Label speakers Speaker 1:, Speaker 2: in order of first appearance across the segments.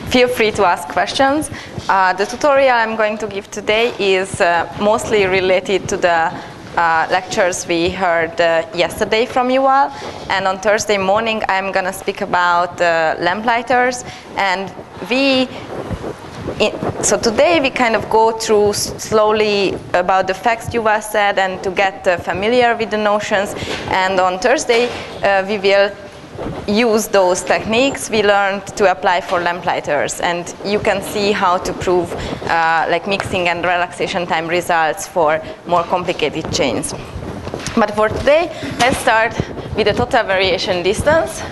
Speaker 1: feel free to ask questions. The tutorial I'm going to give today is mostly related to the lectures we heard yesterday from you all. And on Thursday morning, I'm going to speak about lamplighters. And so today we kind of go through slowly about the facts you all said and to get familiar with the notions. And on Thursday, we will use those techniques we learned to apply for lamplighters. And you can see how to prove like mixing and relaxation time results for more complicated chains. But for today, let's start with the total variation distance.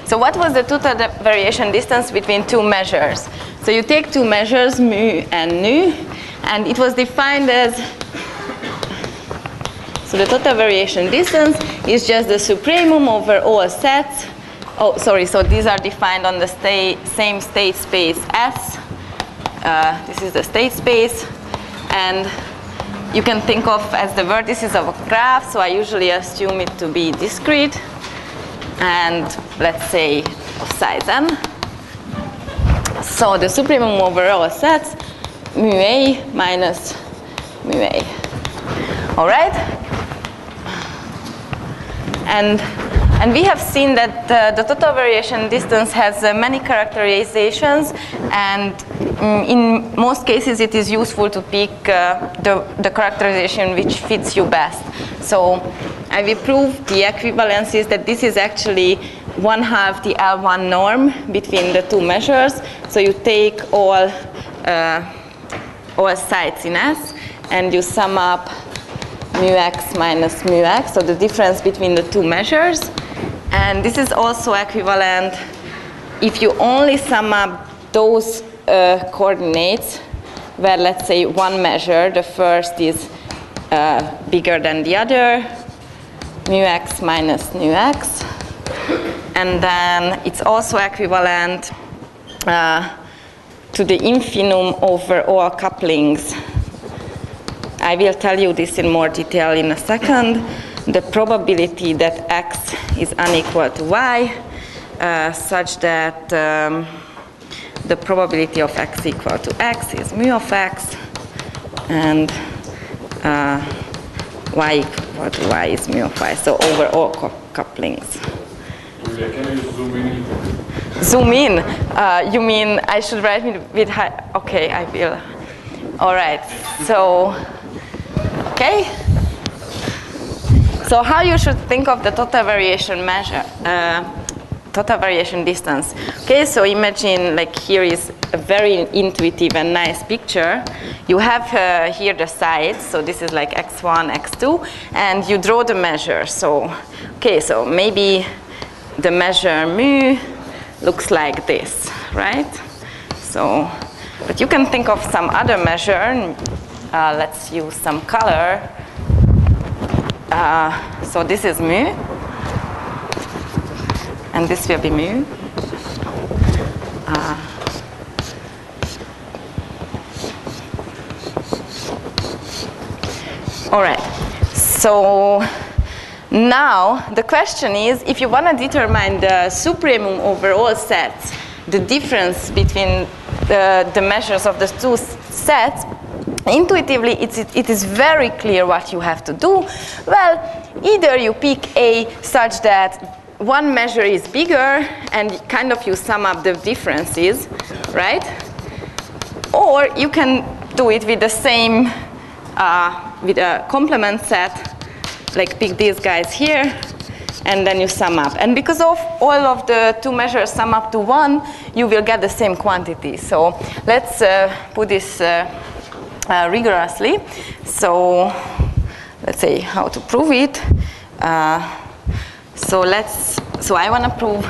Speaker 1: So what was the total variation distance between two measures? So you take two measures, mu and nu, and it was defined as, so the total variation distance is just the supremum over all sets. Oh, sorry, so these are defined on the same state space S. This is the state space, and you can think of as the vertices of a graph, so I usually assume it to be discrete, and let's say of size n. So the supremum over all sets, mu a minus mu a. All right? And we have seen that the total variation distance has many characterizations, and in most cases it is useful to pick the characterization which fits you best. So I will prove the equivalences that this is actually 1/2 the L1 norm between the two measures. So you take all sides in S and you sum up mu x minus mu x, so the difference between the two measures. And this is also equivalent if you only sum up those coordinates where, let's say, one measure, the first is bigger than the other, mu x minus mu x. And then it's also equivalent to the infimum over all couplings. I will tell you this in more detail in a second. The probability that x is unequal to y, such that the probability of x equal to x is mu of x, and y equal to y is mu of y, so over all couplings.
Speaker 2: Julia, can you zoom in?
Speaker 1: Zoom in? You mean I should write it with high? Okay, I will. All right, so, okay. So how you should think of the total variation measure, total variation distance. Okay, so imagine like here is a very intuitive and nice picture. You have here the sides, so this is like x1, x2, and you draw the measure. So, okay, so maybe the measure mu looks like this, right? So, but you can think of some other measure. Let's use some color. So this is mu, and this will be mu. All right, so now the question is, if you want to determine the supremum over all sets, the difference between the measures of the two sets, intuitively, it is very clear what you have to do. Well, either you pick A such that one measure is bigger and kind of you sum up the differences, right? Or you can do it with the same, with a complement set, like pick these guys here, and then you sum up. And because of all of the two measures sum up to 1, you will get the same quantity. So let's put this rigorously. So let's say how to prove it. So I want to prove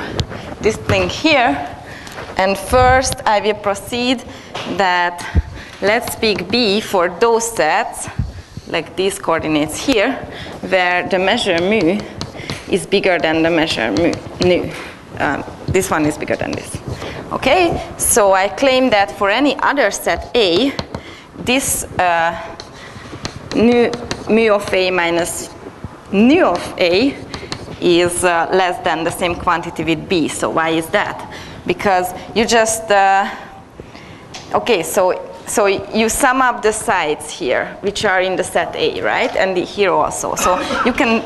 Speaker 1: this thing here, and first I will proceed that let's pick B for those sets, like these coordinates here, where the measure mu is bigger than the measure nu. This one is bigger than this. Okay, so I claim that for any other set A, this mu of A minus nu of A is less than the same quantity with B. So why is that? Because you just okay, so you sum up the sides here, which are in the set A, right? And here also. So you can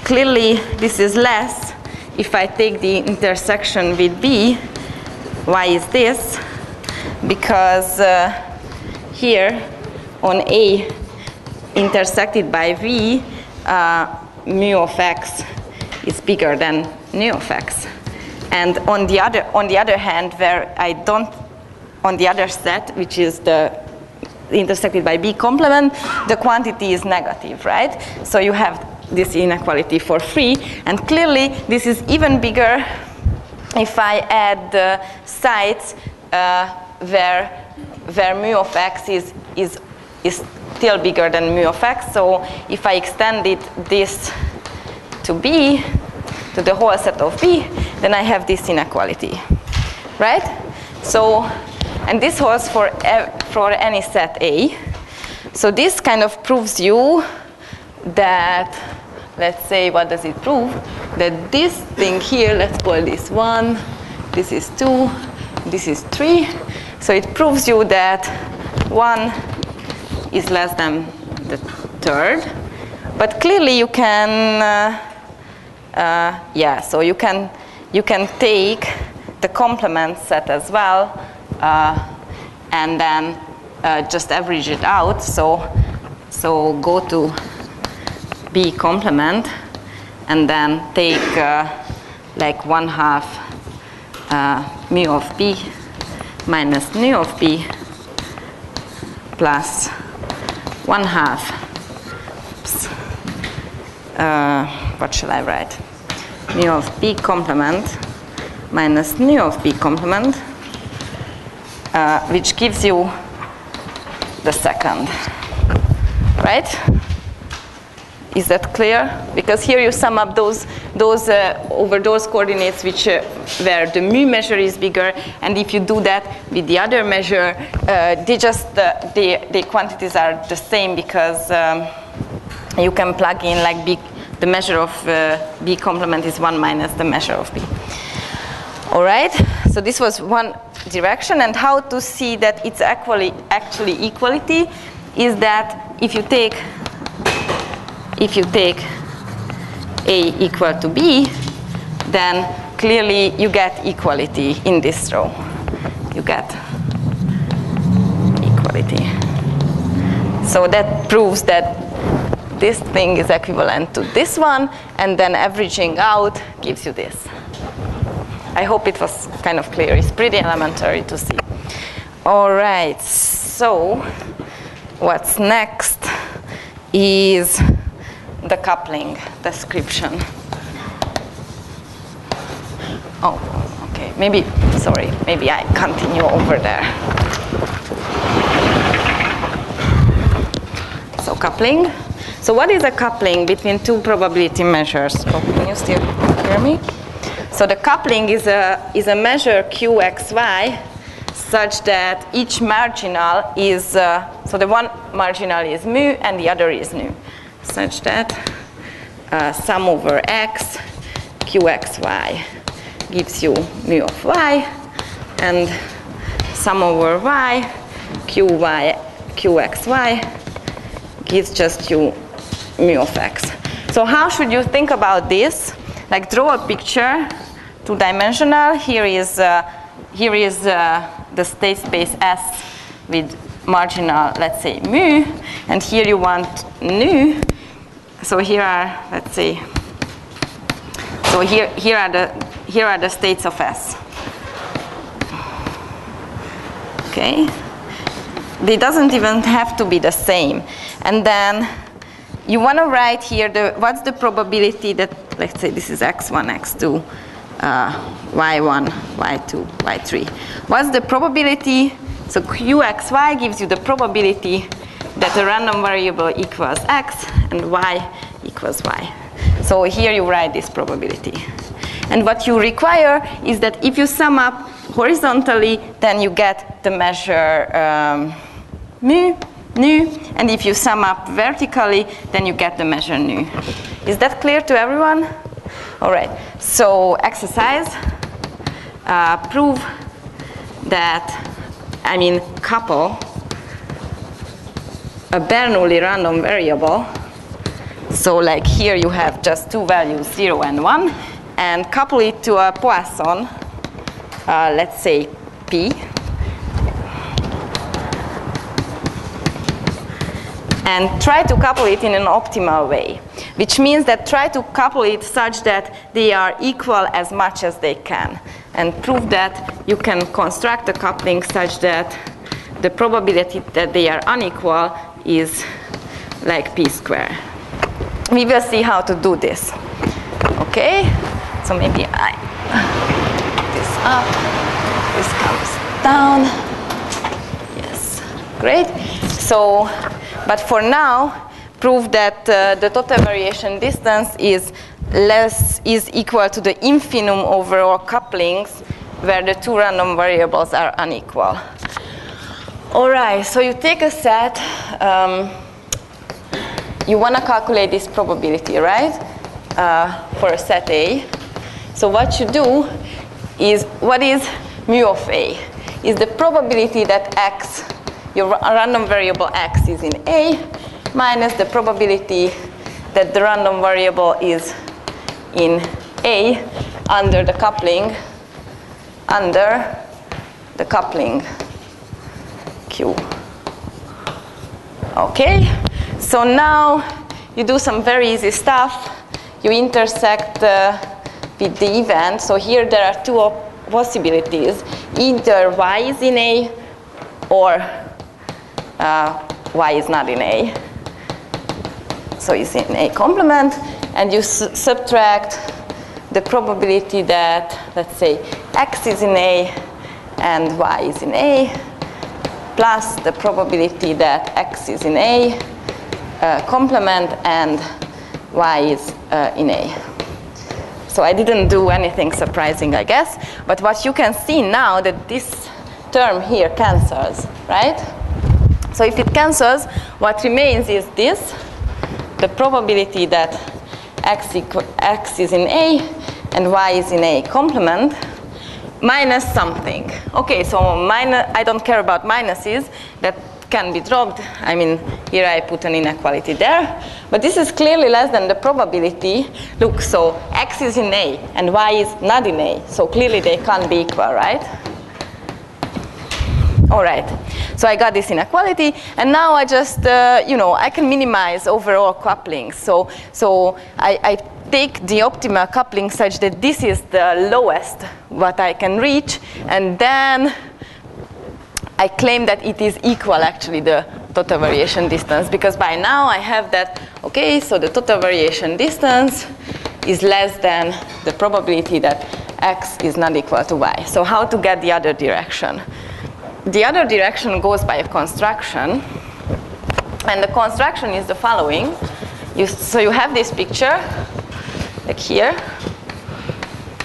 Speaker 1: clearly, this is less. If I take the intersection with B, why is this? Because here on A intersected by V, mu of x is bigger than nu of x. And on the other hand, where I don't, on the other set, which is the intersected by B complement, the quantity is negative, right? So you have this inequality for free, and clearly this is even bigger if I add the sides where mu of x is still bigger than mu of x. So if I extended this to B, to the whole set of B, then I have this inequality, right? So, and this holds for any set A. So this kind of proves you that, let's say, what does it prove? That this thing here, let's call this 1, this is 2, this is 3. So it proves you that 1 is less than the third. But clearly you can, so you can take the complement set as well, and then just average it out. So go to B complement, and then take like 1/2 mu of B minus nu of B plus 1/2. What shall I write? Mu of B complement minus nu of B complement, which gives you the second, right? Is that clear? Because here you sum up those over those coordinates which where the mu measure is bigger, and if you do that with the other measure, the quantities are the same, because you can plug in like the measure of B complement is 1 minus the measure of B. All right. So this was one direction, and how to see that it's actually equality is that if you take A equal to B, then clearly you get equality in this row. You get equality. So that proves that this thing is equivalent to this one, and then averaging out gives you this. I hope it was kind of clear. It's pretty elementary to see. All right, so what's next is the coupling description. Oh, okay, maybe I continue over there. So coupling. So what is a coupling between two probability measures? Oh, can you still hear me? So the coupling is a measure QXY such that each marginal is, so the one marginal is mu and the other is nu, such that sum over x QXY gives you mu of y, and sum over y QXY gives just you mu of x. So how should you think about this? Like, draw a picture, two-dimensional. Here is the state space S with marginal, let's say, mu, and here you want nu. So here are, let's say, so here are the states of S. Okay, they doesn't even have to be the same, and then you want to write here what's the probability that, let's say this is x1, x2, y1, y2, y3. What's the probability? So qxy gives you the probability that a random variable equals x and y equals y. So here you write this probability. And what you require is that if you sum up horizontally, then you get the measure mu, nu, and if you sum up vertically, then you get the measure nu. Is that clear to everyone? All right, so exercise, prove that I mean couple a Bernoulli random variable. So like here you have just two values, 0 and 1, and couple it to a Poisson, let's say P. And try to couple it in an optimal way, which means that try to couple it such that they are equal as much as they can. And prove that you can construct a coupling such that the probability that they are unequal is like P squared. We will see how to do this. Okay? So maybe I put this up, this comes down. Yes, great. So, but for now, prove that the total variation distance is equal to the infimum over all couplings where the two random variables are unequal. All right, so you take a set, you want to calculate this probability, right, for a set A. So what you do is, what is mu of A? Is the probability that x, your random variable x is in A, minus the probability that the random variable is in A under the coupling, Q. Okay, so now you do some very easy stuff. You intersect with the event. So here there are two possibilities. Either y is in A or y is not in A. So it's in A complement, and you subtract the probability that, let's say, x is in A and y is in A, plus the probability that x is in A complement and y is in A. So I didn't do anything surprising, I guess, but what you can see now that this term here cancels, right? So if it cancels, what remains is this, the probability that x is in A and y is in A complement, minus something. Okay, so I don't care about minuses, that can be dropped. I mean, here I put an inequality there, but this is clearly less than the probability. Look, so x is in A and y is not in A, so clearly they can't be equal, right? All right, so I got this inequality, and now I just, I can minimize overall couplings. So I take the optimal coupling such that this is the lowest what I can reach, and then I claim that it is equal, actually, the total variation distance, because by now I have that, okay, so the total variation distance is less than the probability that x is not equal to y. So how to get the other direction? The other direction goes by a construction, and the construction is the following. So you have this picture, like here,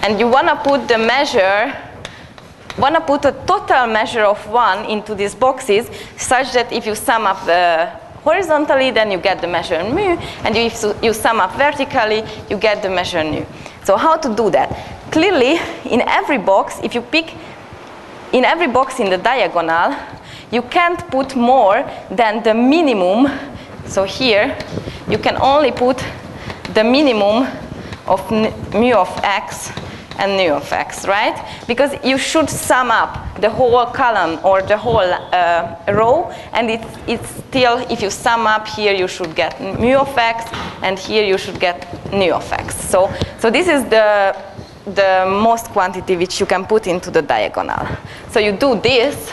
Speaker 1: and you want to put the measure, a total measure of 1 into these boxes, such that if you sum up horizontally, then you get the measure mu, and if you sum up vertically, you get the measure nu. So how to do that? Clearly, in every box, if you pick in every box in the diagonal, you can't put more than the minimum. So here, you can only put the minimum of mu of x and nu of x, right? Because you should sum up the whole column or the whole row, and it's still, if you sum up here, you should get mu of x, and here you should get nu of x. So this is the most quantity which you can put into the diagonal. So you do this,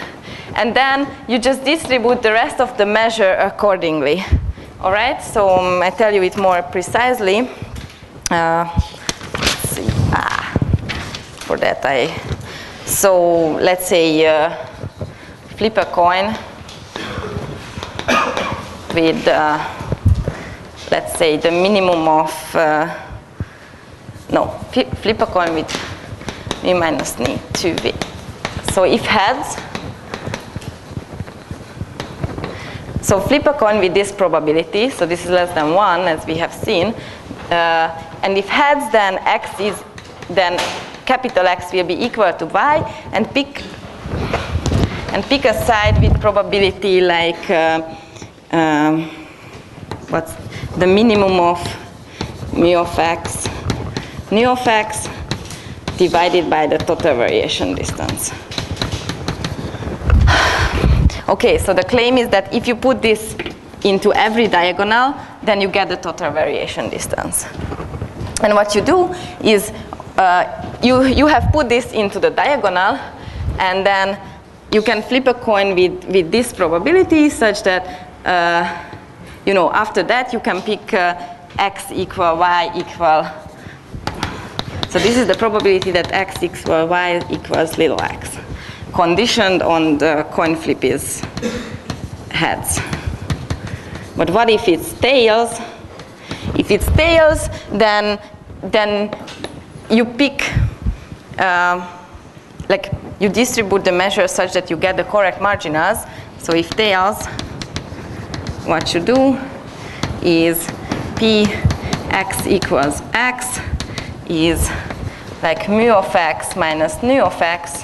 Speaker 1: and then you just distribute the rest of the measure accordingly. All right, so I tell you it more precisely. Let's see. For that so let's say flip a coin with, let's say, the minimum of, flip a coin with mu minus ni 2v. So if heads, so flip a coin with this probability, so this is less than 1, as we have seen, and if heads, then capital X will be equal to y, and and pick a side with probability like what's the minimum of mu of x divided by the total variation distance. Okay, so the claim is that if you put this into every diagonal, then you get the total variation distance. And what you do is you have put this into the diagonal, and then you can flip a coin with this probability such that, after that you can pick x equal y equal. So this is the probability that x equal y equals little x, conditioned on the coin flip is heads. But what if it's tails? If it's tails, then you pick, you distribute the measures such that you get the correct marginals. So if tails, what you do is p x equals x is like mu of x minus nu of x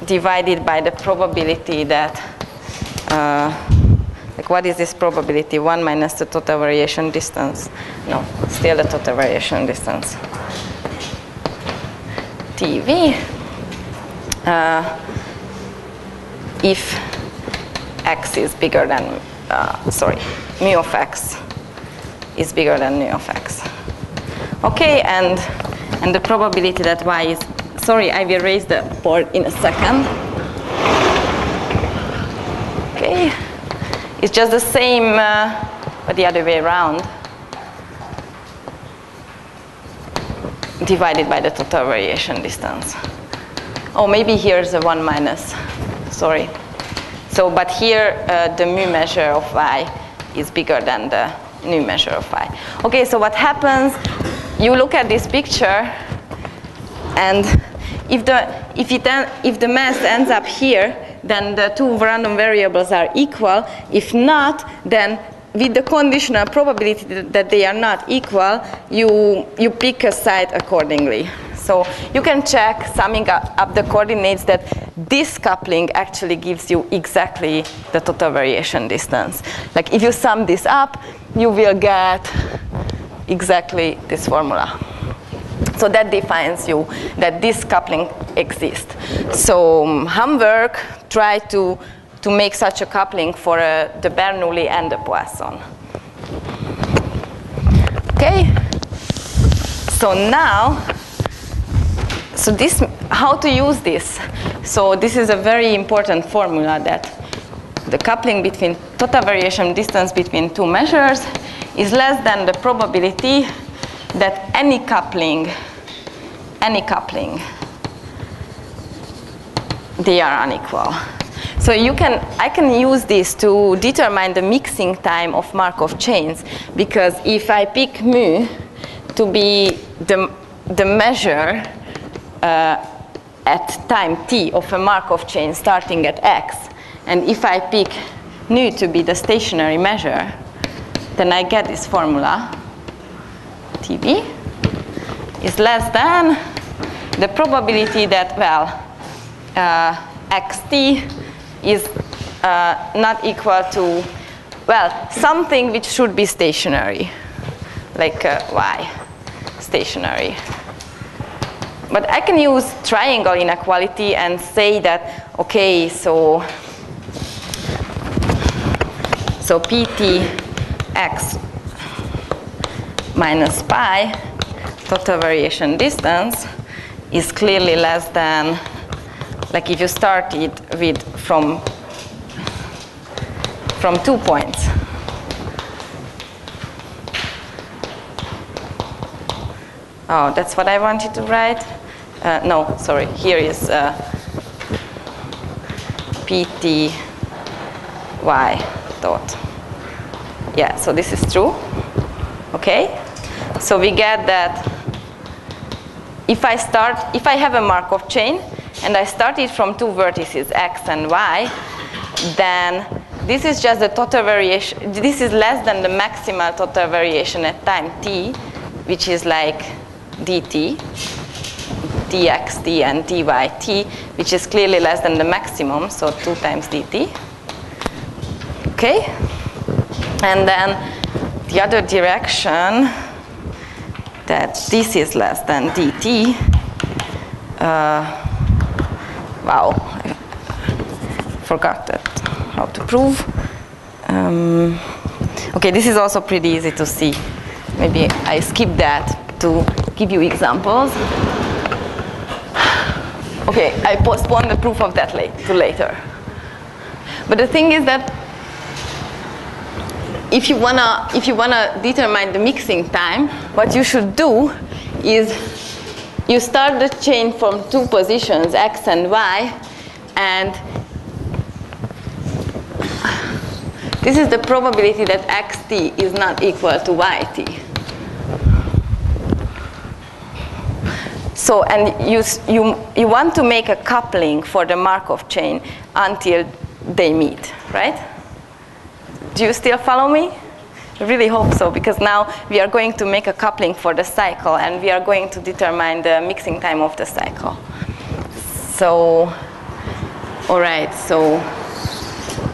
Speaker 1: divided by the probability that, what is this probability? 1 minus the total variation distance. No, still the total variation distance. TV. If x is bigger than, mu of x is bigger than nu of x. Okay, and the probability that y is, I will raise the board in a second. Okay, it's just the same, but the other way around, divided by the total variation distance. Oh, maybe here's a 1 minus, sorry. So, but here the mu measure of y is bigger than the nu measure of y. Okay, so what happens, you look at this picture, and if the mass ends up here, then the two random variables are equal. If not, then with the conditional probability that they are not equal, you pick a side accordingly. So you can check, summing up the coordinates, that this coupling actually gives you exactly the total variation distance. Like if you sum this up, you will get exactly this formula. So that defines you that this coupling exists. So Hamburg tried to make such a coupling for the Bernoulli and the Poisson. Okay. So now, how to use this? So this is a very important formula, that the coupling between total variation distance between two measures is less than the probability that any coupling, they are unequal. So I can use this to determine the mixing time of Markov chains, because if I pick mu to be the measure at time t of a Markov chain starting at x, and if I pick nu to be the stationary measure, then I get this formula. Tb is less than the probability that, xt is not equal to, something which should be stationary, like y, stationary. But I can use triangle inequality and say that, okay, so pt x minus pi, total variation distance, is clearly less than, like if you start it from 2 points. Oh, that's what I wanted to write. No, sorry, here is pt y dot. Yeah, so this is true. Okay, so we get that if I have a Markov chain and I start it from two vertices x and y, then this is just the total variation. This is less than the maximal total variation at time t, which is like dt txt and tyt, which is clearly less than the maximum, so 2 times dt. Okay? And then the other direction, that this is less than dt. Wow, I forgot that, how to prove. Okay, this is also pretty easy to see. Maybe I skip that to give you examples. Okay, I postpone the proof of that to later. But the thing is that if you wanna determine the mixing time, what you should do is you start the chain from 2 positions, x and y, and this is the probability that xt is not equal to yt. So, and you want to make a coupling for the Markov chain until they meet, right? Do you still follow me? I really hope so, because now we are going to make a coupling for the cycle, and we are going to determine the mixing time of the cycle. So, all right, so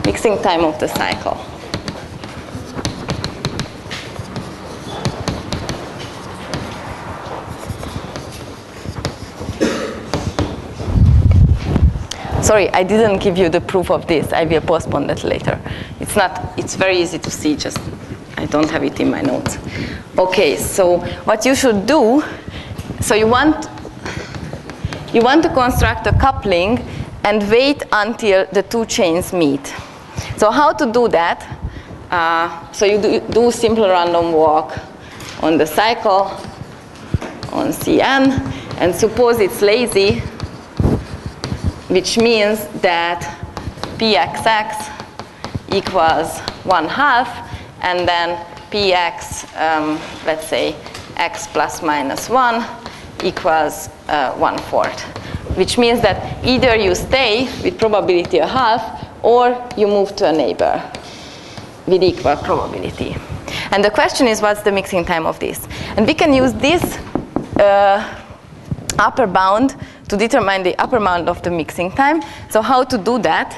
Speaker 1: mixing time of the cycle. Sorry, I didn't give you the proof of this. I will postpone that later. It's very easy to see, just I don't have it in my notes. Okay, so what you should do, so you want to construct a coupling and wait until the 2 chains meet. So how to do that? So you do simple random walk on the cycle, on Cn, and suppose it's lazy, which means that pxx equals 1/2, and then px, let's say x plus minus 1 equals 1/4, which means that either you stay with probability 1/2 or you move to a neighbor with equal probability. And the question is, what's the mixing time of this? And we can use this upper bound to determine the upper bound of the mixing time. So how to do that?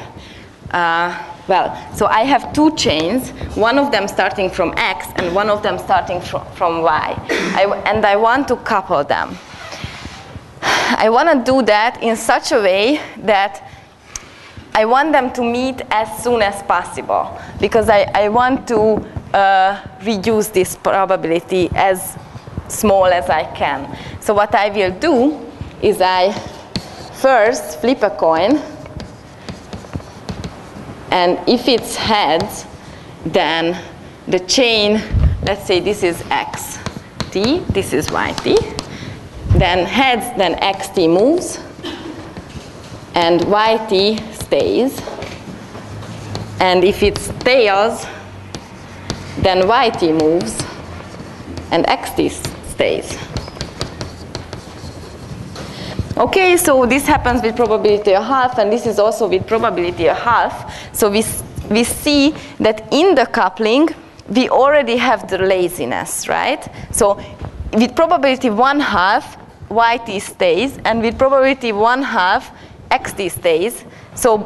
Speaker 1: Well, so I have 2 chains, one of them starting from x and one of them starting from y. And I want to couple them. I want to do that in such a way that I want them to meet as soon as possible, because I want to reduce this probability as small as I can. So what I will do is I first flip a coin, and if it's heads, then the chain, let's say this is xt, this is yt, then heads, then xt moves, and yt stays. And if it's tails, then yt moves, and xt stays. Okay, so this happens with probability 1/2, and this is also with probability 1/2. So we see that in the coupling, we already have the laziness, right? So with probability 1/2, yt stays, and with probability 1/2, xt stays. So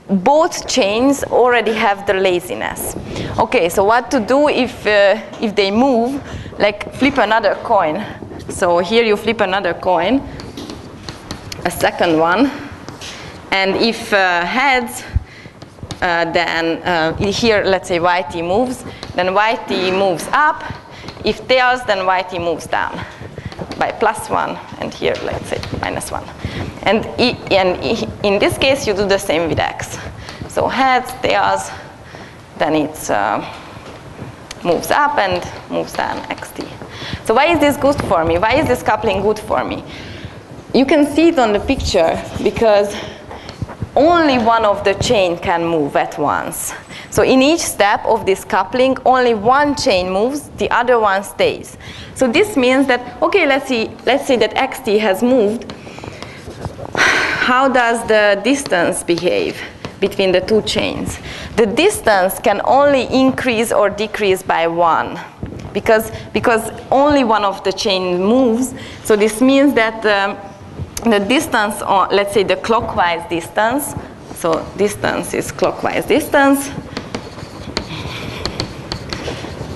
Speaker 1: both chains already have the laziness. Okay, so what to do if they move? Like flip another coin. So here you flip another coin, a second one, and if heads, then here let's say yt moves, then yt moves up. If tails, then yt moves down by +1, and here let's say -1. And in this case you do the same with x. So heads, tails, then it moves up and moves down xt. So why is this good for me? Why is this coupling good for me? You can see it on the picture because only one of the chain can move at once. So in each step of this coupling, only one chain moves, the other one stays. So this means that, okay, let's say that xt has moved. How does the distance behave between the 2 chains? The distance can only increase or decrease by 1. Because only one of the chain moves. So this means that the distance, on, let's say the clockwise distance, so distance is clockwise distance,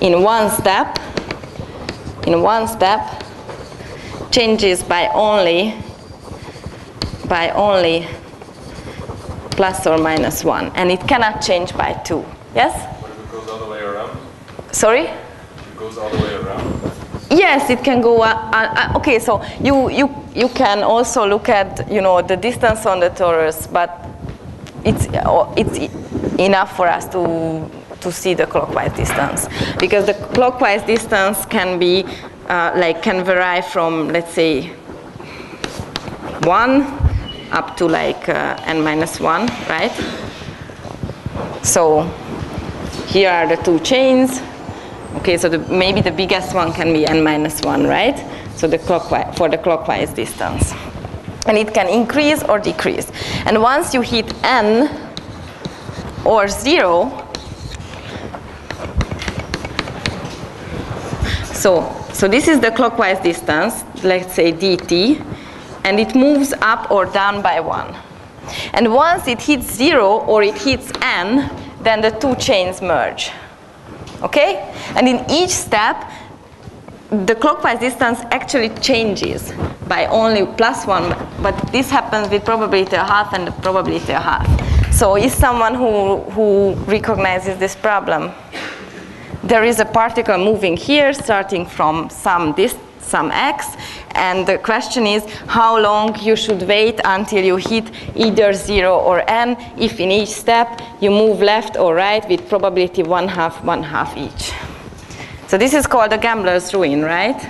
Speaker 1: in one step, changes by only plus or minus 1, and it cannot change by 2. Yes?
Speaker 2: What if it goes all the way around?
Speaker 1: Sorry?
Speaker 2: It goes all the way around?
Speaker 1: Yes, it can go. Okay, so you can also look at, you know, the distance on the torus, but it's enough for us to see the clockwise distance, because the clockwise distance can be can vary from, let's say, 1 up to like n minus 1, right? So here are the two chains. Okay, so maybe the biggest one can be n minus 1, right? So for the clockwise distance. And it can increase or decrease. And once you hit n or 0, so this is the clockwise distance, let's say dt, and it moves up or down by 1. And once it hits 0 or it hits n, then the two chains merge. Okay? And in each step, the clockwise distance actually changes by only plus 1, but this happens with probability 1/2 and the probability 1/2. So is someone who recognizes this problem? There is a particle moving here, starting from some x, and the question is how long you should wait until you hit either 0 or n if in each step you move left or right with probability 1/2, 1/2 each. So this is called the gambler's ruin, right?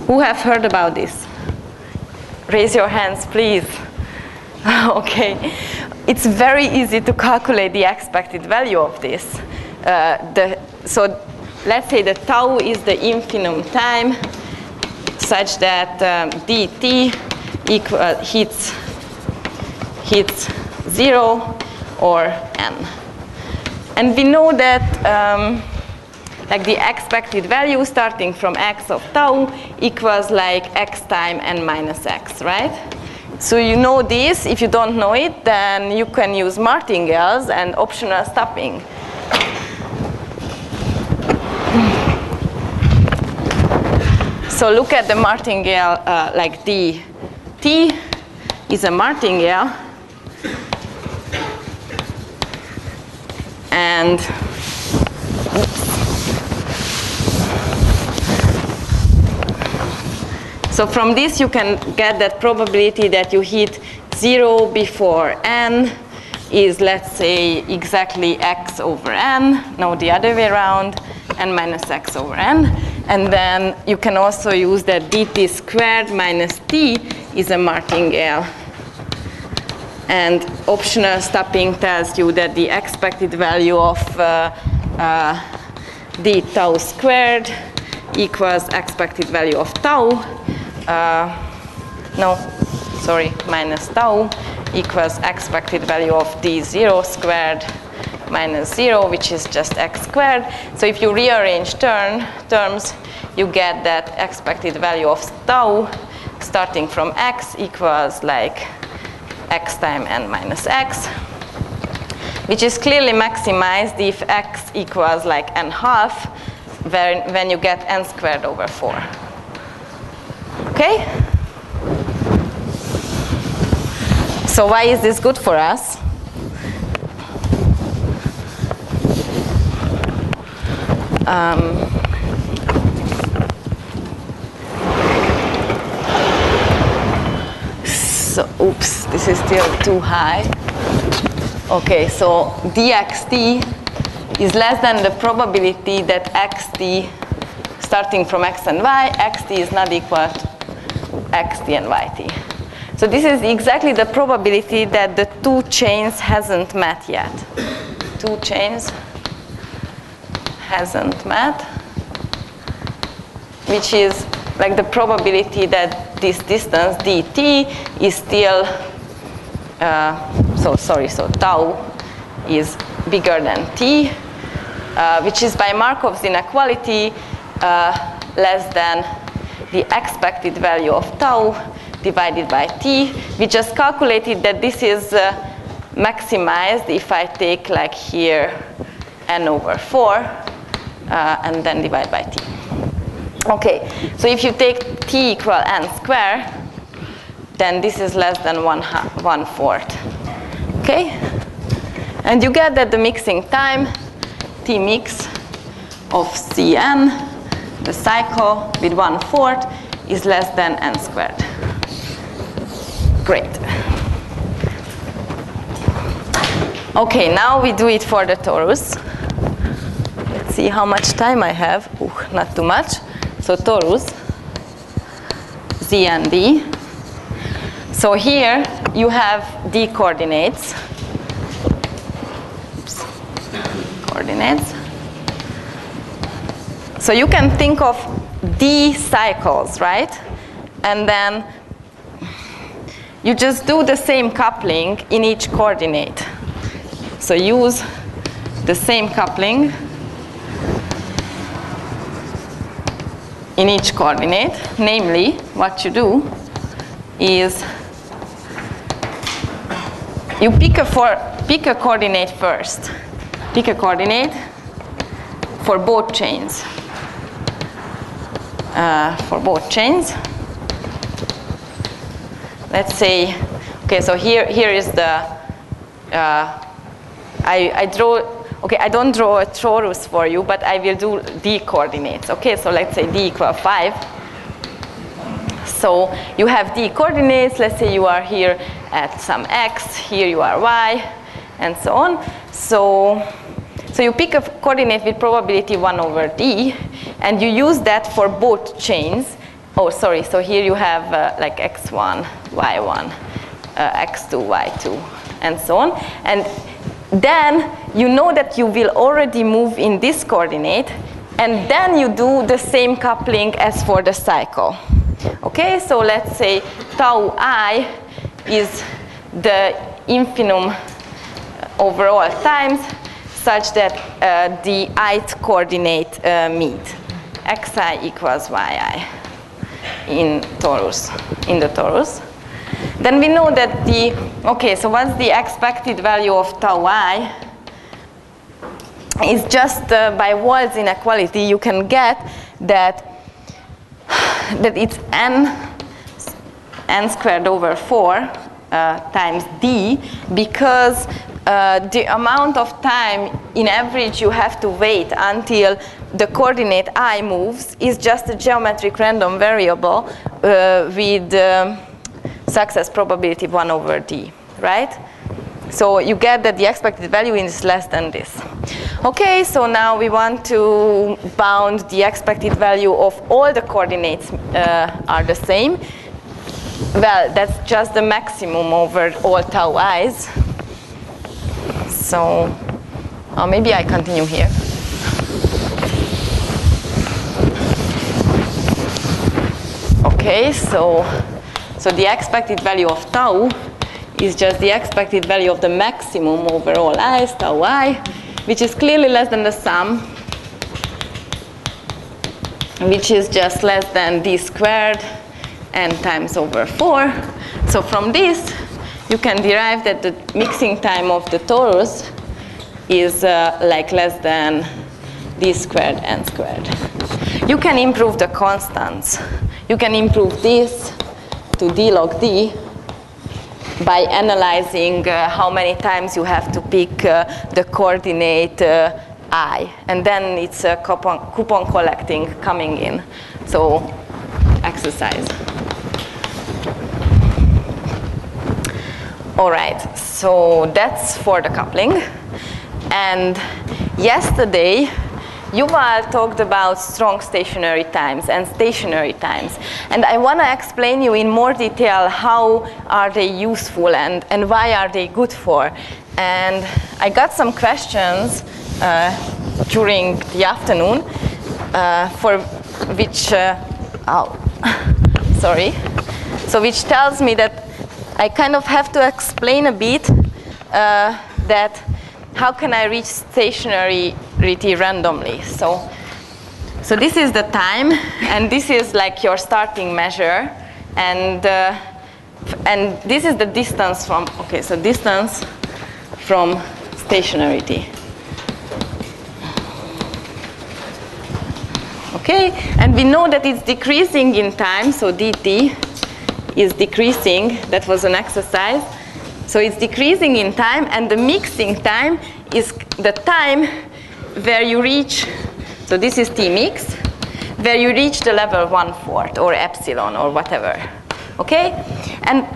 Speaker 1: Who have heard about this? Raise your hands, please. Okay. It's very easy to calculate the expected value of this. So let's say the tau is the infimum time such that dt hits 0 or n. And we know that like the expected value starting from x of tau equals like x time n minus x, right? So you know this. If you don't know it, then you can use martingales and optional stopping. So look at the martingale, like dt is a martingale, and so from this you can get that probability that you hit 0 before n is, let's say, exactly x over n, no, the other way around, n minus x over n. And then you can also use that dt squared minus t is a martingale. And optional stopping tells you that the expected value of d tau squared equals expected value of tau. Minus tau equals expected value of d0 squared minus 0, which is just x squared. So if you rearrange terms, you get that expected value of tau starting from x equals like x time n minus x, which is clearly maximized if x equals like n/2 when you get n squared over 4. Okay? So why is this good for us? So, oops, this is still too high. Okay, so dxt is less than the probability that xt, starting from x and y, xt is not equal to xt and yt. So this is exactly the probability that the two chains hasn't met yet. Two chains hasn't met, which is like the probability that this distance dt is still, so tau is bigger than t, which is by Markov's inequality less than the expected value of tau divided by t. We just calculated that this is maximized if I take like here n over 4 and then divide by t. Okay, so if you take t equal n square, then this is less than 1/4. Okay? And you get that the mixing time, t mix of Cn, the cycle with 1/4, is less than n squared. Great. Okay, now we do it for the torus. Let's see how much time I have. Ooh, not too much. So torus, Z and D. So here you have D coordinates. Oops. Coordinates. So you can think of D cycles, right? And then you just do the same coupling in each coordinate. So use the same coupling in each coordinate. Namely, what you do is you pick a coordinate first. Pick a coordinate for both chains. Let's say, okay, so here is the, I don't draw a torus for you, but I will do D coordinates. Okay, so let's say D equal 5. So you have D coordinates. Let's say you are here at some x, here you are y, and so on. So you pick a coordinate with probability 1/d, and you use that for both chains. Oh, sorry, so here you have like x1, y1, x2, y2, and so on. And then you know that you will already move in this coordinate, and then you do the same coupling as for the cycle. Okay, so let's say tau I is the infimum over all times such that the ith coordinate meet. Xi equals yi in the torus. Then we know that okay, so what's the expected value of tau I? Is just by Wald's inequality, you can get that it's n squared over 4 times d, because the amount of time in average you have to wait until the coordinate I moves is just a geometric random variable with success probability 1/d, right? So you get that the expected value is less than this. Okay, so now we want to bound the expected value of all the coordinates are the same. Well, that's just the maximum over all tau i's. So maybe I continue here. Okay, so the expected value of tau is just the expected value of the maximum over all i's, tau I, which is clearly less than the sum, which is just less than d squared n times over 4. So from this, you can derive that the mixing time of the torus is like less than d squared n squared. You can improve the constants. You can improve this to d log d by analyzing how many times you have to pick the coordinate I. And then it's a coupon collecting coming in. So exercise. All right, so that's for the coupling. And yesterday, Yuval talked about strong stationary times and stationary times. And I want to explain you in more detail how are they useful and why are they good for. And I got some questions during the afternoon for which, sorry. So which tells me that I kind of have to explain a bit that how can I reach stationarity randomly. So So this is the time, and this is like your starting measure, and this is the distance from, okay, so distance from stationarity. Okay, and we know that it's decreasing in time, so dt is decreasing. That was an exercise. So it's decreasing in time, and the mixing time is the time where you reach, so this is t mix, where you reach the level 1/4 or epsilon or whatever. Okay? And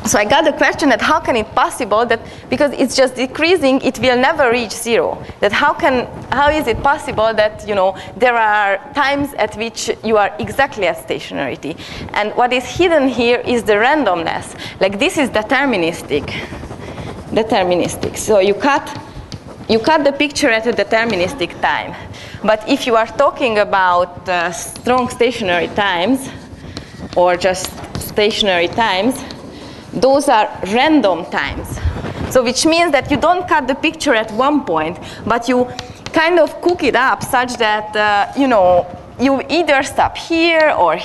Speaker 1: so I got the question that how can it possible that because it's just decreasing, it will never reach 0. That how is it possible that, you know, there are times at which you are exactly at stationarity? And what is hidden here is the randomness. Like this is deterministic. So you cut the picture at a deterministic time. But if you are talking about strong stationary times or just stationary times, those are random times. So which means that you don't cut the picture at one point, but you kind of cook it up such that, you know, you either stop here or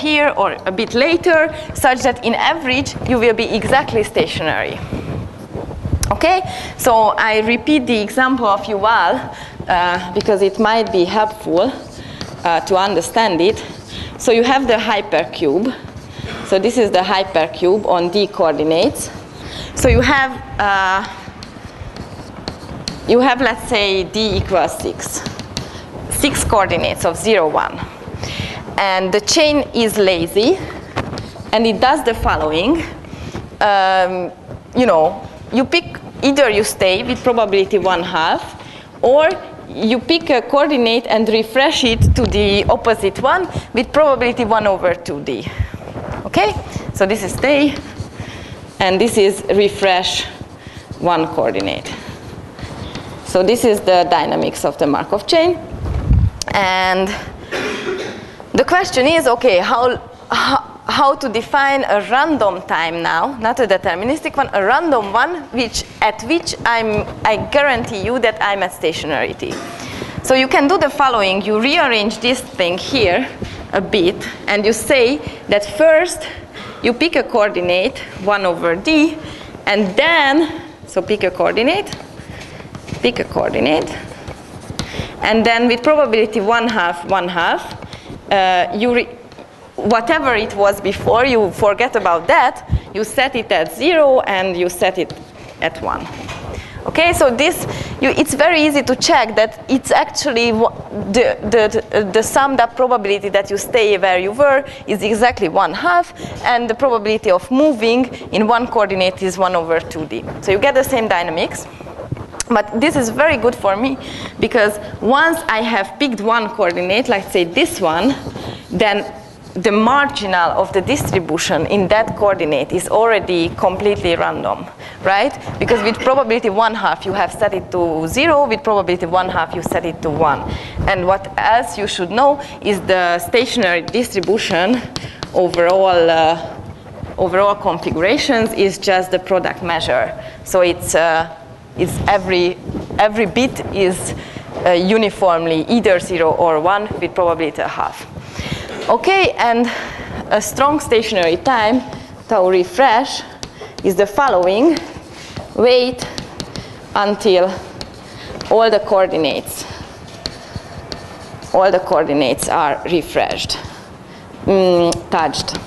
Speaker 1: a bit later, such that in average you will be exactly stationary. Okay? So I repeat the example of Yuval because it might be helpful to understand it. So you have the hypercube. So this is the hypercube on d coordinates. So you have let's say d equals 6. 6 coordinates of 0, 1. And the chain is lazy, and it does the following. You know, you pick, either you stay with probability 1/2, or you pick a coordinate and refresh it to the opposite one with probability 1/2d. Okay? So this is stay, and this is refresh one coordinate. So this is the dynamics of the Markov chain. And the question is, okay, how to define a random time now, not a deterministic one, a random one at which I guarantee you that I'm at stationarity. So you can do the following. You rearrange this thing here a bit, and you say that first you pick a coordinate 1/d, and then, so pick a coordinate, and then with probability 1/2, whatever it was before, you forget about that, you set it at 0 and you set it at 1. Okay, so this, it's very easy to check that it's actually the summed up probability that you stay where you were is exactly 1/2, and the probability of moving in one coordinate is 1/2d. So you get the same dynamics. But this is very good for me because once I have picked one coordinate, like say this one, then the marginal of the distribution in that coordinate is already completely random, right? Because with probability 1/2 you have set it to 0, with probability 1/2 you set it to 1. And what else you should know is the stationary distribution overall configurations is just the product measure. So it's every bit is uniformly either 0 or 1 with probability 1/2. Okay, and a strong stationary time, tau refresh, is the following. Wait until all the coordinates are refreshed, touched,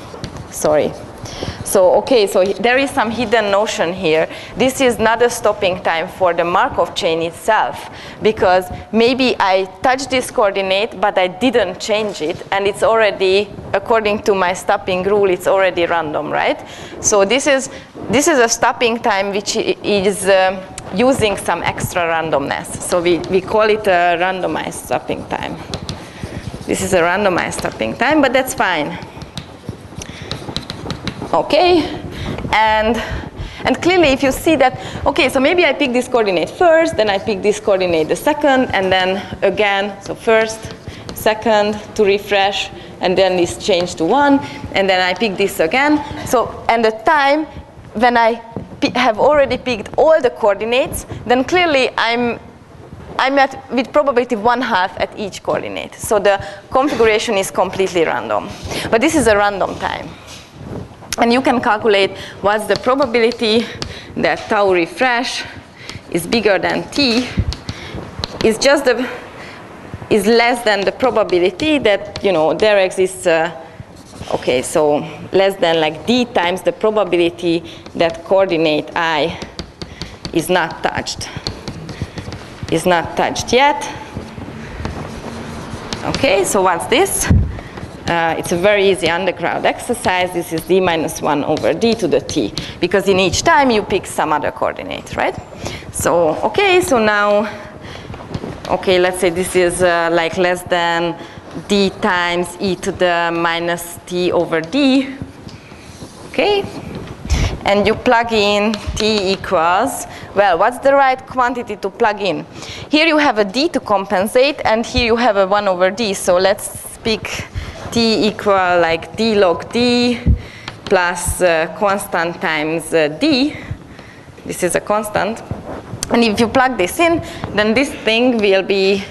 Speaker 1: sorry. So, okay, so there is some hidden notion here. This is not a stopping time for the Markov chain itself, because maybe I touched this coordinate, but I didn't change it, and it's already, according to my stopping rule, it's already random, right? So this is a stopping time which is using some extra randomness. So we call it a randomized stopping time. This is a randomized stopping time, but that's fine. Okay, and clearly if you see that, okay, so maybe I pick this coordinate first, then I pick this coordinate the second, and then again, so first, second to refresh, and then this change to 1, and then I pick this again. So, and the time when I have already picked all the coordinates, then clearly I'm with probability 1/2 at each coordinate. So the configuration is completely random. But this is a random time. And you can calculate what's the probability that tau refresh is bigger than t is less than the probability that, you know, there exists okay, so less than like d times the probability that coordinate I is not touched yet. Okay, so what's this? It's a very easy underground exercise. This is d minus 1 over d to the t, because in each time you pick some other coordinate, right? So, okay, so now, okay, let's say this is like less than d times e to the minus t over d, okay? And you plug in t equals, well, what's the right quantity to plug in? Here you have a d to compensate, and here you have a 1 over d, so let's pick t equal like d log d plus constant times d. This is a constant. And if you plug this in, then this thing will be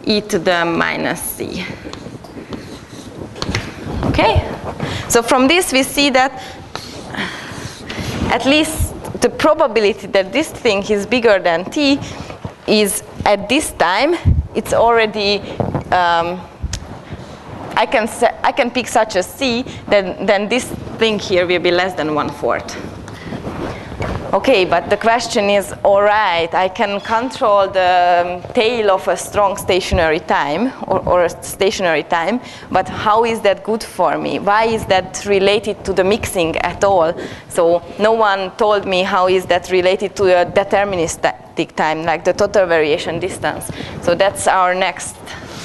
Speaker 1: e to the minus c. Okay? So from this we see that at least the probability that this thing is bigger than t is at this time, it's already I can pick such a c, then this thing here will be less than 1/4. Okay, but the question is, all right, I can control the tail of a strong stationary time or a stationary time, but how is that good for me? Why is that related to the mixing at all? So no one told me how is that related to a deterministic time, like the total variation distance. So that's our next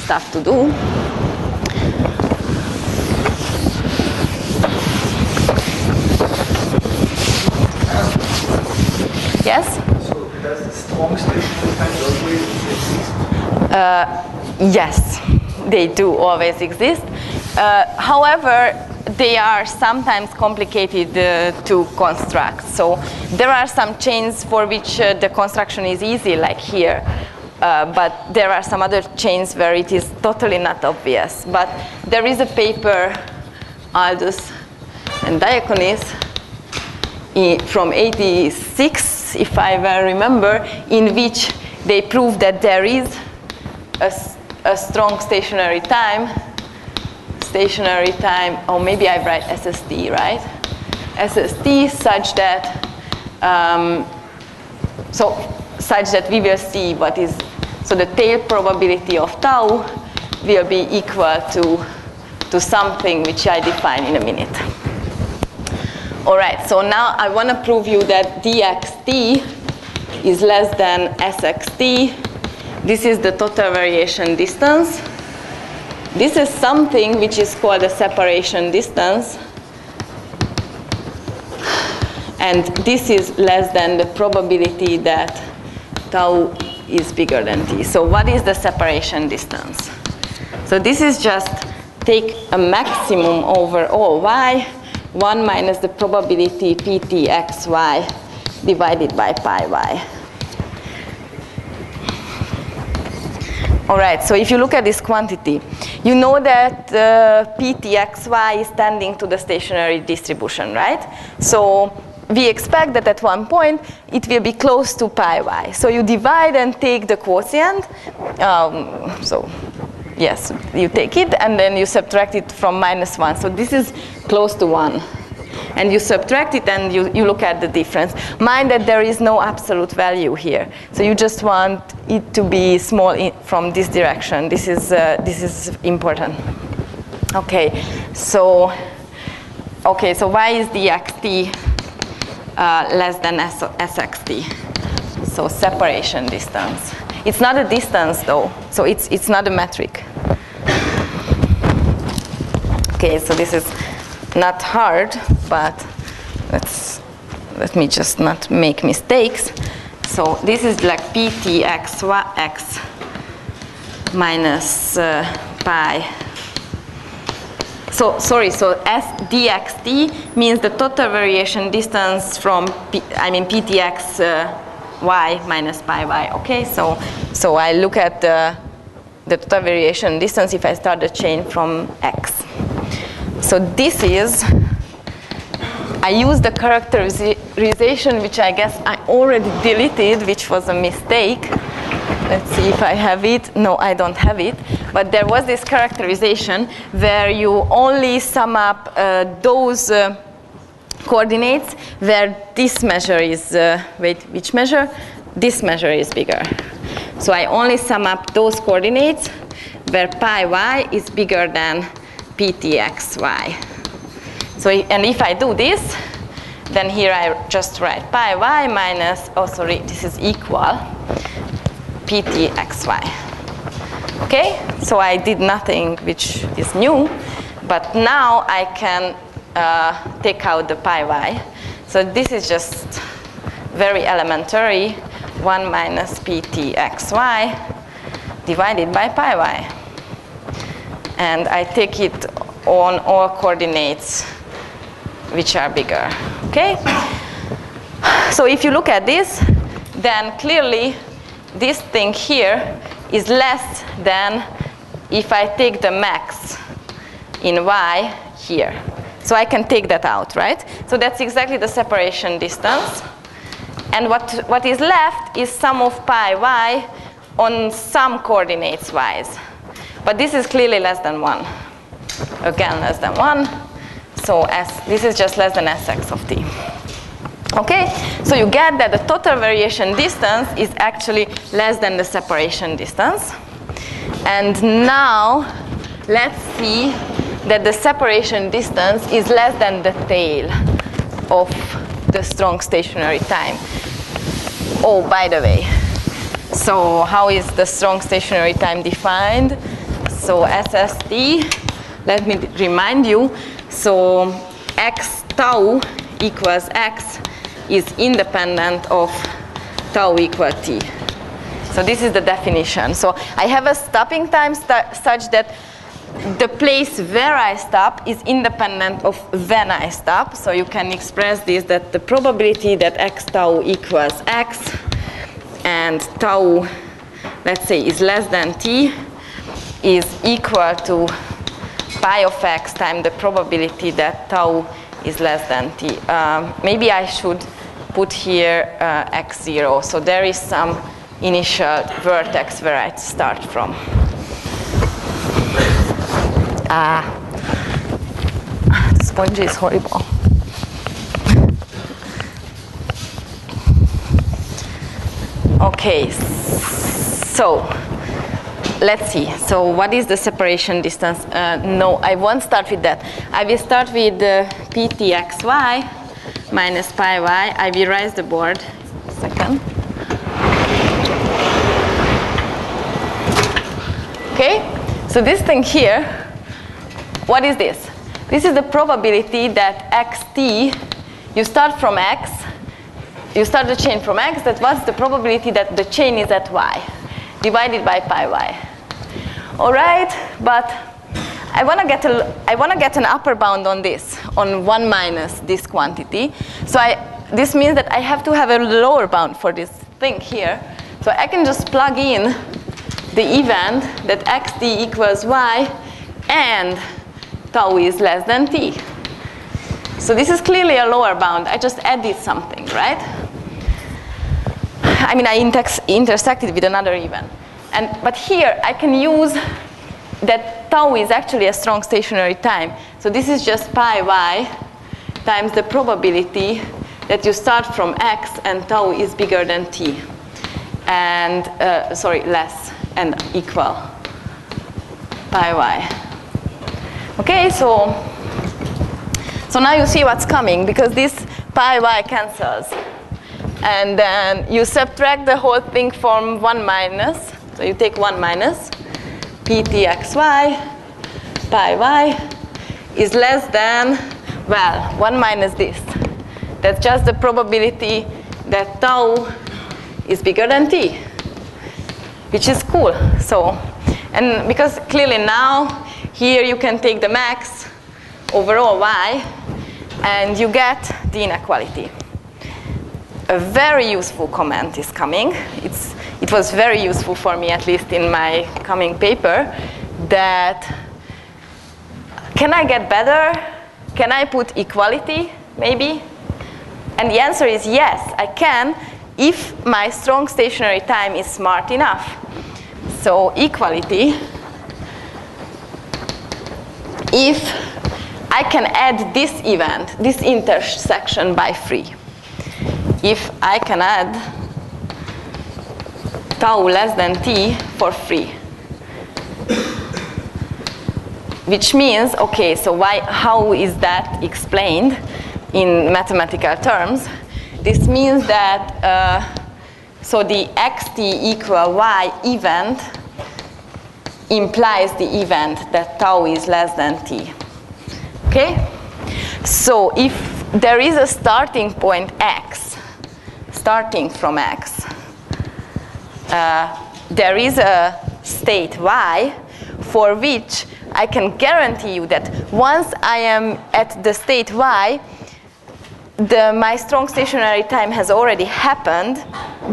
Speaker 1: stuff to do. Yes?
Speaker 3: So does the strong stationary time always exist?
Speaker 1: Yes, they do always exist. However, they are sometimes complicated to construct. So there are some chains for which the construction is easy, like here. But there are some other chains where it is totally not obvious. But there is a paper, Aldous and Diaconis, from '86, if I well remember, in which they prove that there is a strong stationary time, or maybe I write SST, right? SST such that, such that we will see what is, so the tail probability of tau will be equal to something which I define in a minute. All right, so now I want to prove you that dxt is less than sxt. This is the total variation distance. This is something which is called a separation distance. And this is less than the probability that tau is bigger than t. So what is the separation distance? So this is just take a maximum over all y, 1 minus the probability ptxy divided by pi y. All right, so if you look at this quantity, you know that ptxy is tending to the stationary distribution, right? So we expect that at one point it will be close to pi y. So you divide and take the quotient. So yes, you take it and then you subtract it from -1. So this is close to 1. And you subtract it and you look at the difference. Mind that there is no absolute value here. So you just want it to be small from this direction. This is important. Okay, so why is dxt less than sxt? So separation distance. It's not a distance though, so it's not a metric. Okay, so this is not hard, but let me just not make mistakes. So this is like ptx minus pi. So sorry, so dxt means the total variation distance from ptx y minus pi y. Okay, so I look at the total variation distance if I start the chain from x. So this is, I use the characterization which I guess I already deleted, which was a mistake. Let's see if I have it. No, I don't have it. But there was this characterization where you only sum up those coordinates where this measure is, wait, which measure? This measure is bigger. So I only sum up those coordinates where pi y is bigger than ptxy. So, and if I do this, then here I just write pi y minus, oh sorry, this is equal ptxy. Okay, so I did nothing which is new, but now I can take out the pi y. So this is just very elementary, 1 minus ptxy divided by pi y. And I take it on all coordinates which are bigger, okay? So if you look at this, then clearly this thing here is less than if I take the max in y here. So I can take that out, right? So that's exactly the separation distance. And what is left is sum of pi y on some coordinates y's. But this is clearly less than 1. Again, less than 1. So this is just less than sx of t. Okay, so you get that the total variation distance is actually less than the separation distance. And now let's see that the separation distance is less than the tail of the strong stationary time. Oh, by the way, so how is the strong stationary time defined? So SST, let me remind you, so x tau equals x is independent of tau equal t. So this is the definition. So I have a stopping time such that the place where I stop is independent of when I stop. So you can express this that the probability that x tau equals x and tau, let's say, is less than t is equal to pi of x times the probability that tau is less than t. Maybe I should put here x0. So there is some initial vertex where I start from. The sponge is horrible. Okay, so let's see. So what is the separation distance? No, I won't start with that. I will start with ptxy minus pi y. I will raise the board. A second. Okay, so this thing here, what is this? This is the probability that xt, you start from x, you start the chain from x, that what's the probability that the chain is at y, divided by pi y. All right, but I want to get an upper bound on this, on 1 minus this quantity. So this means that I have to have a lower bound for this thing here. So I can just plug in the event that xt equals y and tau is less than t. So this is clearly a lower bound. I just added something, right? I mean, I intersected with another event. But here I can use that tau is actually a strong stationary time. So this is just pi y times the probability that you start from x and tau is bigger than t. And, less and equal pi y. Okay, so now you see what's coming, because this pi y cancels. And then you subtract the whole thing from 1 minus. So you take 1 minus ptxy, pi y is less than, well, 1 minus this. That's just the probability that tau is bigger than t, which is cool. So, and because clearly now, here you can take the max over all y, and you get the inequality. a very useful comment is coming. It was very useful for me, at least in my coming paper, that can I get better? Can I put equality, maybe? And the answer is yes, I can, if my strong stationary time is smart enough. So equality, if I can add this event, this intersection by free. If I can add tau less than t for free. Which means, okay, so how is that explained in mathematical terms? This means that, so the xt equal y event implies the event that tau is less than t. Okay? So if there is a starting point x, starting from x, there is a state y for which I can guarantee you that once I am at the state y, my strong stationary time has already happened,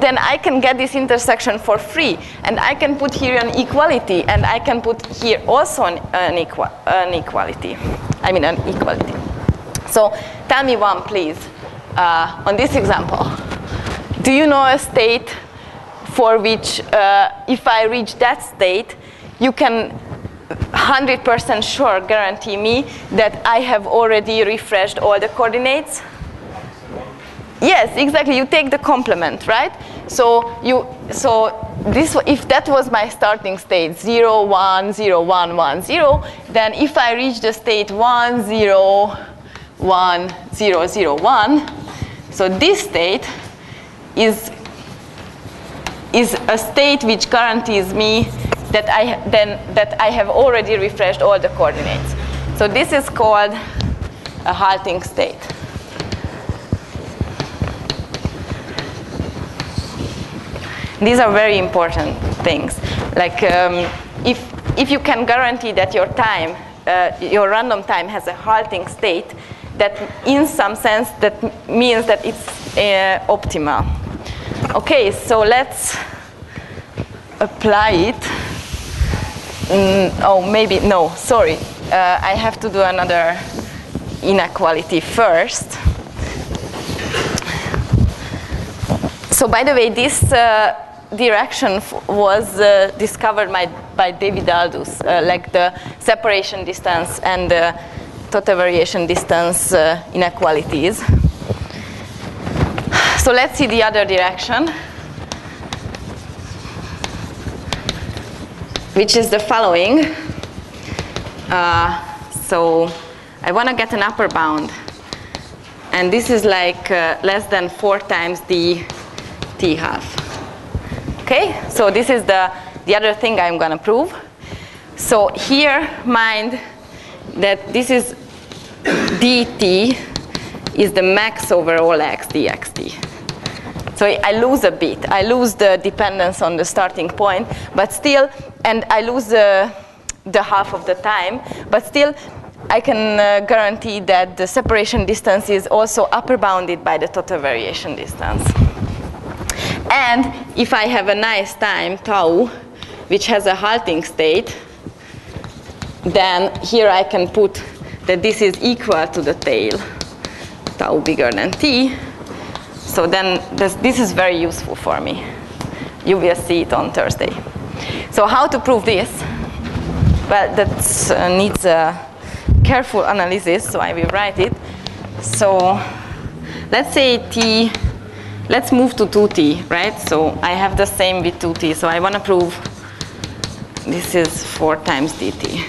Speaker 1: then I can get this intersection for free. And I can put here an equality, and I can put here also an equality. I mean, an equality. So tell me one, please, on this example. Do you know a state for which, if I reach that state, you can 100% sure guarantee me that I have already refreshed all the coordinates? Yes, exactly. You take the complement, right? So if that was my starting state, 0, 1, 0, 1, 1, 0, then if I reach the state 1, 0, 1, 0, 0, 1, so this state is a state which guarantees me that I have already refreshed all the coordinates. So this is called a halting state. These are very important things. Like if you can guarantee that your time, your random time has a halting state, that in some sense that means that it's optimal. Okay, so let's apply it. Oh, maybe, no, sorry. I have to do another inequality first. So by the way, this direction was discovered by David Aldous, like the separation distance and the total variation distance inequalities. So let's see the other direction, which is the following. So I want to get an upper bound. And this is like less than 4 times the t half. Okay, so this is the other thing I'm going to prove. So here, mind that this is dt is the max over all x dxt. So I lose a bit. I lose the dependence on the starting point, but still, and I lose the half of the time, but still I can guarantee that the separation distance is also upper bounded by the total variation distance. And if I have a nice time, tau, which has a halting state, then here I can put that this is equal to the tail, tau bigger than t. So then this is very useful for me. You will see it on Thursday. So how to prove this? Well, that needs a careful analysis, so I will write it. So let's say t, let's move to 2t, right? So I have the same with 2t, so I want to prove this is 4 times dt.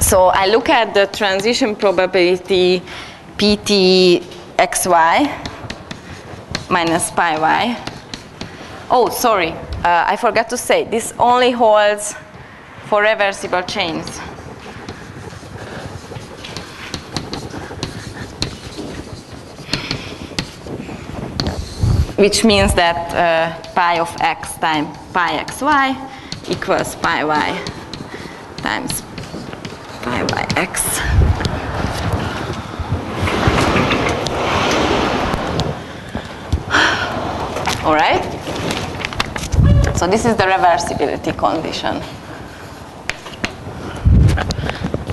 Speaker 1: So I look at the transition probability pt xy minus pi y. Oh, sorry, I forgot to say, this only holds for reversible chains. Which means that pi of x times pi xy equals pi y times pi yx. All right? So this is the reversibility condition.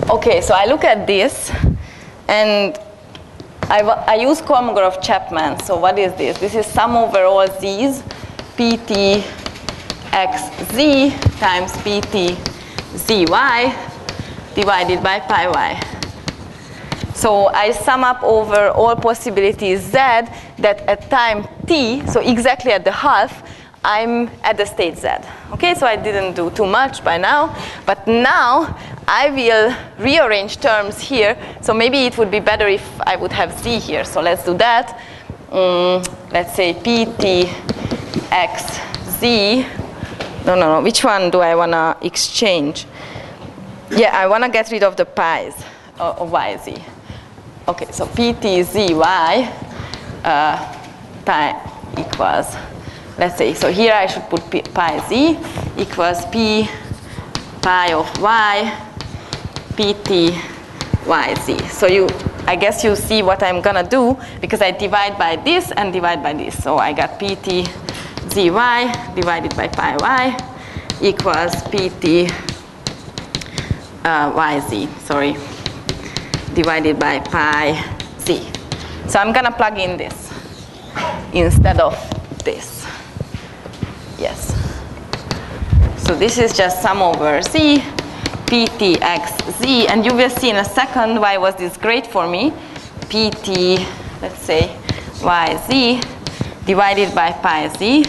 Speaker 1: Okay, so I look at this, and I use Kolmogorov-Chapman. So what is this? This is sum over all z's, pt xz times pt zy divided by pi y. So I sum up over all possibilities z that at time t, so exactly at the half, I'm at the state z. Okay, so I didn't do too much by now, but now I will rearrange terms here. So maybe it would be better if I would have z here. So let's do that. Let's say pt x z. No. Which one do I want to exchange? Yeah, I want to get rid of the pi's of yz. Okay, so pt zy pi equals, let's say, so here I should put pi z equals p pi of y pt yz. So I guess you see what I'm gonna do, because I divide by this and divide by this. So I got pt zy divided by pi y equals pt yz, divided by pi z. So I'm gonna plug in this instead of this. Yes. So this is just sum over z, pt x z, and you will see in a second why was this great for me. Pt, let's say, yz divided by pi z,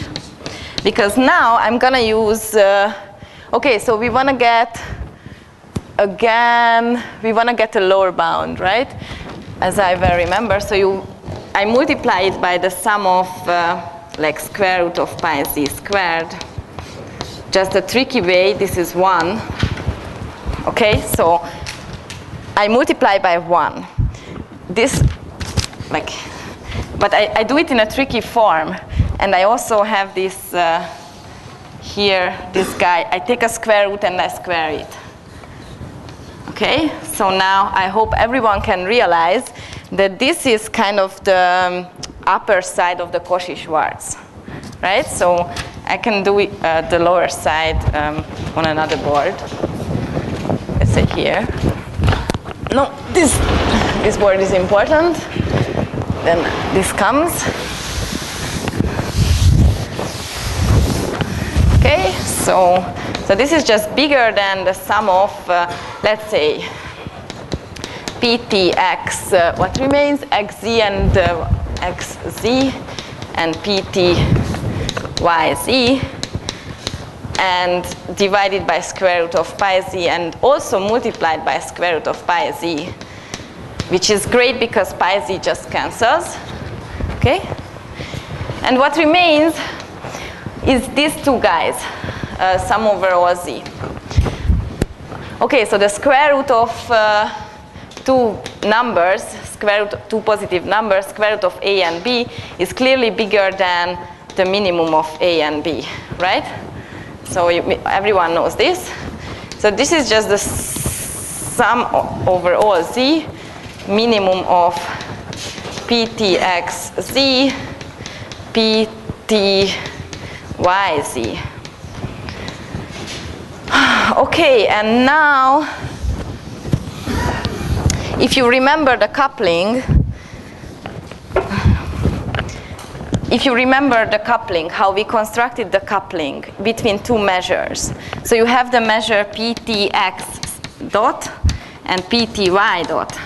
Speaker 1: because now I'm gonna use, okay, so we wanna get, again, we wanna get a lower bound, right? As I well remember, so I multiply it by the sum of like square root of pi z squared. Just a tricky way, this is 1. Okay, so I multiply by 1. This, like, but I do it in a tricky form. And I also have this here, this guy. I take a square root and I square it. Okay, so now I hope everyone can realize that this is kind of the upper side of the Cauchy-Schwarz, right? So I can do it, the lower side on another board. Let's say here. No, this board is important. Then this comes. Okay, so this is just bigger than the sum of, let's say, ptx, what remains, xz and xz, and ptyz, and divided by square root of pi z, and also multiplied by square root of pi z, which is great because pi z just cancels. Okay? And what remains is these two guys, sum over all z. Okay, so the square root of two numbers, square root of two positive numbers, square root of a and b is clearly bigger than the minimum of a and b, right? So everyone knows this. So this is just the sum over all z, minimum of ptx z, ptyz. Okay, and now, if you remember the coupling, how we constructed the coupling between two measures. So you have the measure ptx dot and pty dot.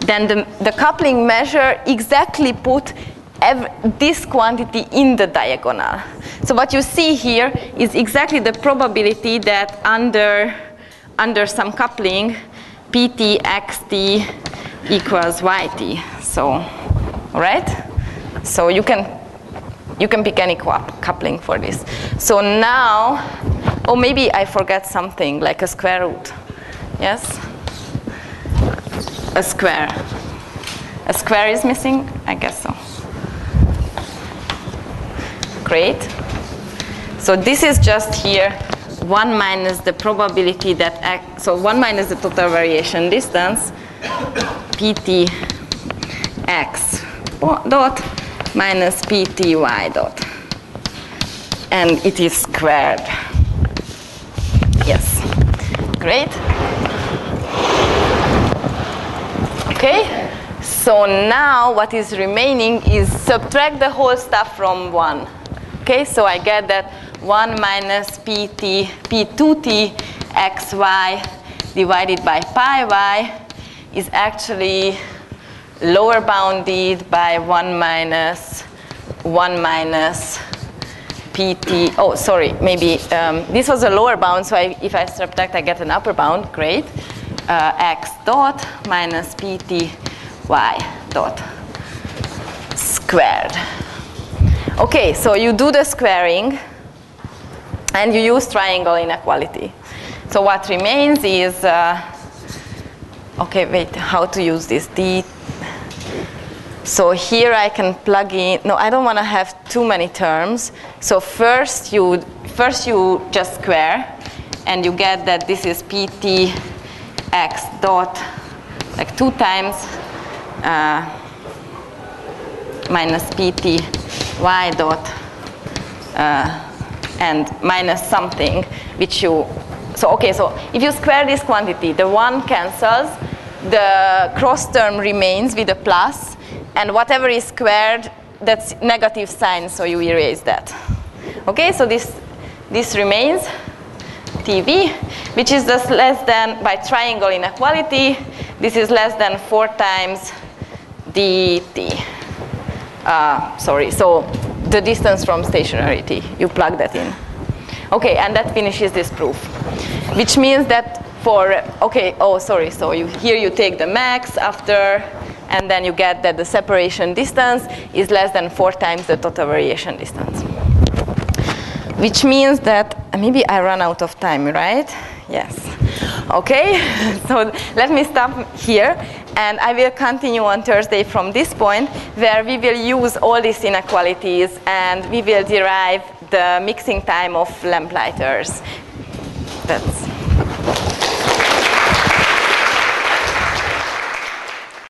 Speaker 1: Then the coupling measure exactly put this quantity in the diagonal. So what you see here is exactly the probability that under some coupling, ptxt equals yt. So, all right? So you can pick any coupling for this. So now, oh, maybe I forgot something like a square root. Yes? A square. A square is missing? I guess so. Great. So this is just here 1 minus the probability that x, so 1 minus the total variation distance, ptx dot minus pty dot. And it is squared. Yes. Great. Okay. So now what is remaining is subtract the whole stuff from 1. Okay, so I get that 1 minus p2t xy divided by pi y is actually lower bounded by 1 minus pt. Oh, sorry, maybe this was a lower bound, so if I subtract, I get an upper bound. Great. X dot minus pt y dot squared. Okay, so you do the squaring and you use triangle inequality. So what remains is, okay, wait, how to use this? So here I can plug in, no, I don't want to have too many terms. So first you just square and you get that this is pt x dot, like 2 times minus pt y dot and minus something which you, so okay, so if you square this quantity, the 1 cancels, the cross term remains with a plus, and whatever is squared, that's negative sign, so you erase that. Okay, so this remains TV, which is just less than, by triangle inequality, this is less than 4 times dt. Sorry, so the distance from stationary t, you plug that in. Okay, and that finishes this proof, which means that for, okay, oh, sorry, so here you take the max after, and then you get that the separation distance is less than 4 times the total variation distance. Which means that, maybe I run out of time, right? Yes. Okay, so let me stop here, and I will continue on Thursday from this point, where we will use all these inequalities, and we will derive the mixing time of lamplighters. That's